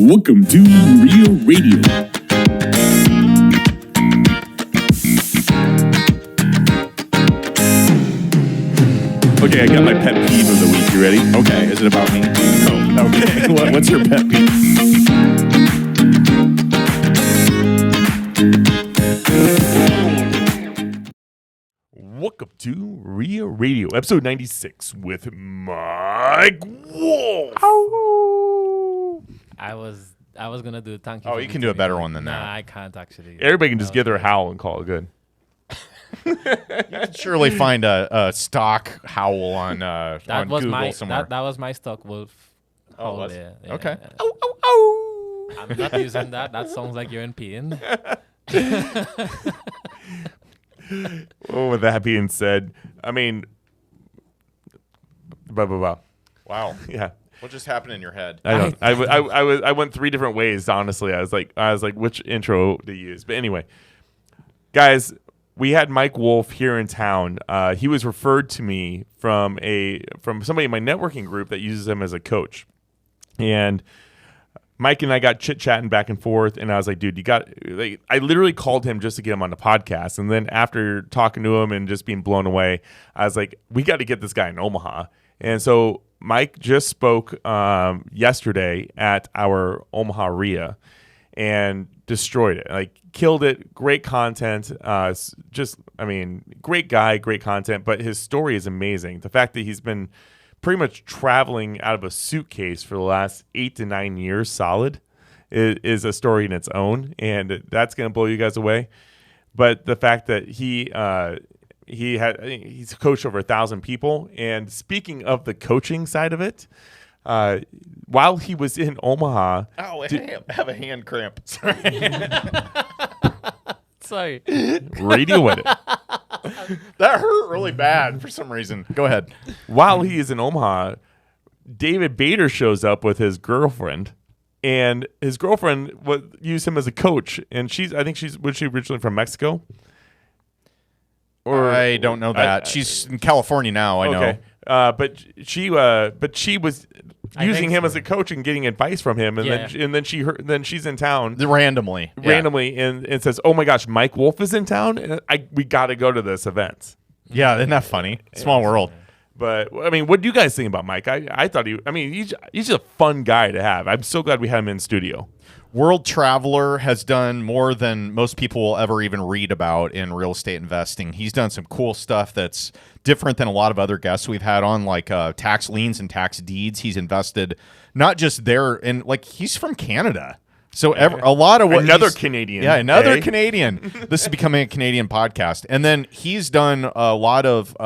Welcome to Real Radio. Okay, I got my pet peeve of the week. You ready? Okay, is it about me? No. Okay. What's your pet peeve? Welcome to Real Radio, episode 96 with Mike Wolf. Ow. I was gonna do thank you. Oh, you can do a better one than that. Nah, I can't actually. Everybody can just give their howl and call it good. You can surely find a stock howl on Google somewhere. That was my stock wolf. Oh, was yeah, okay. Yeah. Oh, oh, oh. I'm not using that. That sounds like you're in pain. Well, with that being said, I mean, blah, blah, blah. Wow. Yeah. What just happened in your head? I went three different ways. Honestly, I was like, which intro to use? But anyway, guys, we had Mike Wolf here in town. He was referred to me from somebody in my networking group that uses him as a coach, and Mike and I got chit-chatting back and forth, and I was like, dude, I literally called him just to get him on the podcast, and then after talking to him and just being blown away, I was like, we got to get this guy in Omaha. And so Mike just spoke yesterday at our OMAHA REIA and destroyed it, like killed it. Great content. Great guy, great content, but his story is amazing. The fact that he's been pretty much traveling out of a suitcase for the last 8 to 9 years solid is a story in its own, and that's going to blow you guys away. But the fact that he's coached over 1,000 people, and speaking of the coaching side of it, while he was in Omaha, I have a hand cramp. Sorry. Radio with it. That hurt really bad for some reason. Go ahead. While he is in Omaha, David Bader shows up with his girlfriend, and his girlfriend used him as a coach. And was she originally from Mexico? Or I don't know that. She's in California now. I know. But she was using him as a coach and getting advice from him, and then she's in town randomly, and says, "Oh my gosh, Mike Wolf is in town, and we got to go to this event." Yeah, isn't that funny? Small world. But I mean, what do you guys think about Mike? I thought he's a fun guy to have. I'm so glad we had him in studio. World traveler, has done more than most people will ever even read about in real estate investing. He's done some cool stuff that's different than a lot of other guests we've had on, like tax liens and tax deeds. He's invested not just there, and like he's from Canada. So a lot of what another Canadian. Yeah, another Canadian. This is becoming a Canadian podcast. And then he's done a lot of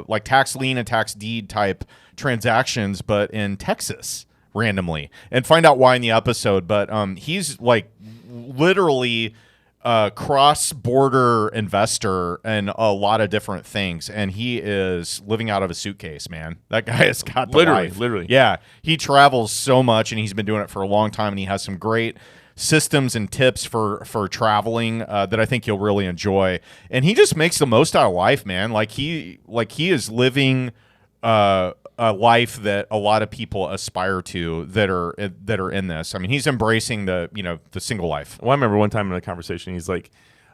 like tax lien and tax deed type transactions, but in Texas randomly, and find out why in the episode. But he's like literally a cross-border investor in a lot of different things, and he is living out of a suitcase, man. That guy has got the life. Literally. Yeah, he travels so much, and he's been doing it for a long time, and he has some great systems and tips for traveling that I think you'll really enjoy. And he just makes the most out of life, man. Like he is living a life that a lot of people aspire to that are in this. I mean, he's embracing the single life. Well, I remember one time in a conversation, he's like,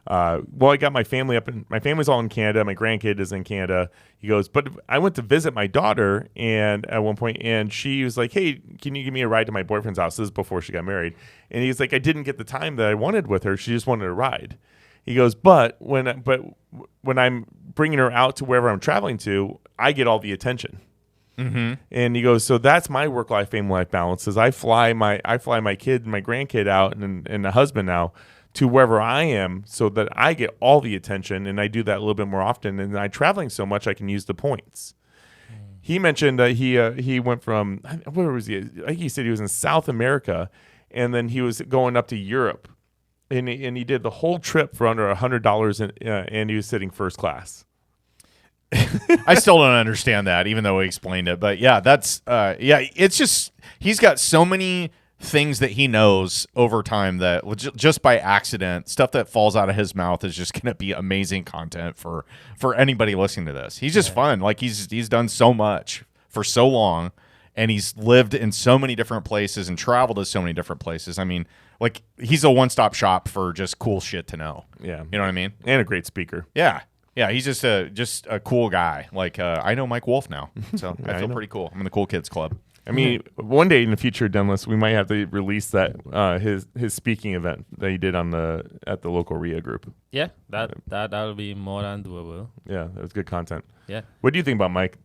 I got my family up, and my family's all in Canada. My grandkid is in Canada. He goes, but I went to visit my daughter, and at one point, and she was like, hey, can you give me a ride to my boyfriend's house? This is before she got married. And he's like, I didn't get the time that I wanted with her. She just wanted a ride. He goes, but when I'm bringing her out to wherever I'm traveling to, I get all the attention. Mm-hmm. And he goes, so that's my work-life, family-life balance. Is I fly my kid and my grandkid out and the husband now to wherever I am, so that I get all the attention, and I do that a little bit more often. And I'm traveling so much, I can use the points. He mentioned that he went from, where was he? I think he said he was in South America, and then he was going up to Europe, and he did the whole trip for under $100, and he was sitting first class. I still don't understand that, even though we explained it. But yeah, that's it's just he's got so many things that he knows over time that just by accident, stuff that falls out of his mouth is just going to be amazing content for anybody listening to this. He's just fun. Like he's done so much for so long, and he's lived in so many different places and traveled to so many different places. I mean, like he's a one-stop shop for just cool shit to know. Yeah. You know what I mean? And a great speaker. Yeah. Yeah, he's just a cool guy. Like I know Mike Wolf now, so I feel pretty cool. I'm in the cool kids club. I mean, one day in the future, Dennis, we might have to release that his speaking event that he did at the local REIA group. Yeah, that'll be more than doable. Yeah, that was good content. Yeah. What do you think about Mike?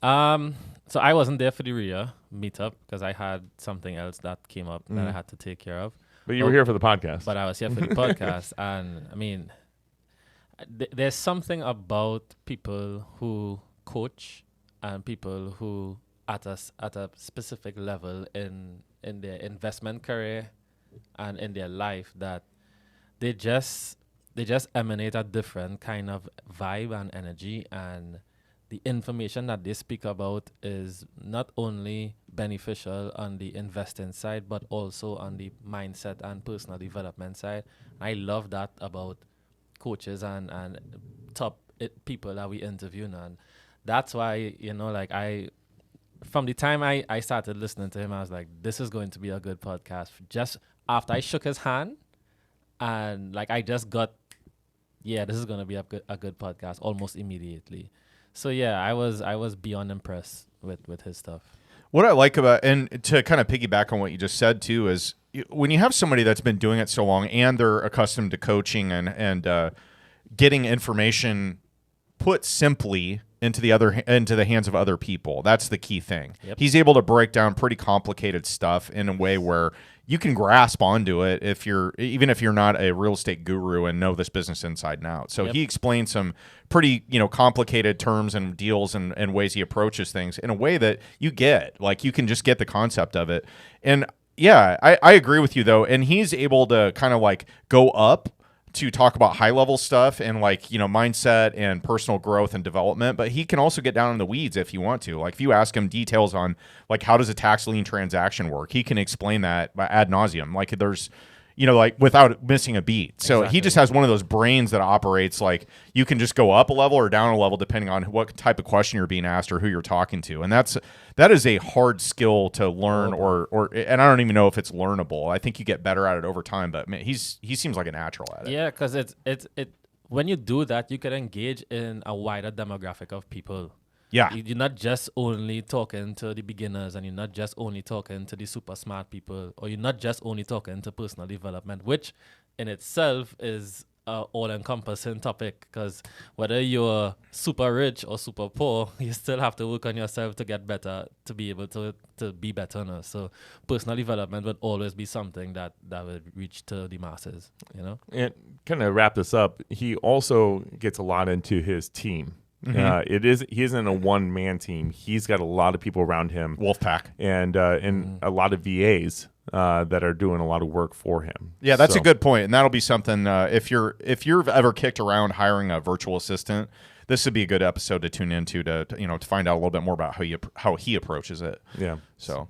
So I wasn't there for the REIA meetup because I had something else that came up that I had to take care of. But you were here for the podcast. But I was here for the podcast, and I mean, there's something about people who coach and people who at a specific level in their investment career and in their life that they just emanate a different kind of vibe and energy, and the information that they speak about is not only beneficial on the investing side but also on the mindset and personal development side. I love that about coaches and top people that we interview, and that's why, you know, like from the time I started listening to him, I was like, this is going to be a good podcast. Just after I shook his hand, and like I just got, this is going to be a good podcast almost immediately. So yeah, I was beyond impressed with his stuff. What I like about, and to kind of piggyback on what you just said too, is when you have somebody that's been doing it so long and they're accustomed to coaching and getting information put simply into the hands of other people. That's the key thing. Yep. He's able to break down pretty complicated stuff in a way where you can grasp onto it even if you're not a real estate guru and know this business inside and out. So he explains some pretty, complicated terms and deals and ways he approaches things in a way that you get. Like you can just get the concept of it. And yeah, I agree with you though. And he's able to kind of like go up to talk about high level stuff and like, mindset and personal growth and development, but he can also get down in the weeds if you want to. Like if you ask him details on like how does a tax lien transaction work, he can explain that ad nauseum. Like there's, like without missing a beat. So he just has one of those brains that operates like you can just go up a level or down a level depending on what type of question you're being asked or who you're talking to. And that is a hard skill to learn or and I don't even know if it's learnable. I think you get better at it over time, but man, he seems like a natural at it. Yeah, because it's when you do that, you can engage in a wider demographic of people. Yeah. You're not just only talking to the beginners, and you're not just only talking to the super smart people, or you're not just only talking to personal development, which in itself is an all-encompassing topic, because whether you're super rich or super poor, you still have to work on yourself to get better, to be able to be better. No? So personal development would always be something that would reach to the masses, And kind of wrap this up, he also gets a lot into his team. He isn't a one-man team. He's got a lot of people around him, Wolfpack, and a lot of VAs that are doing a lot of work for him. Yeah, that's a good point, and that'll be something. If you're ever kicked around hiring a virtual assistant, this would be a good episode to tune into to find out a little bit more about how he approaches it. Yeah. So.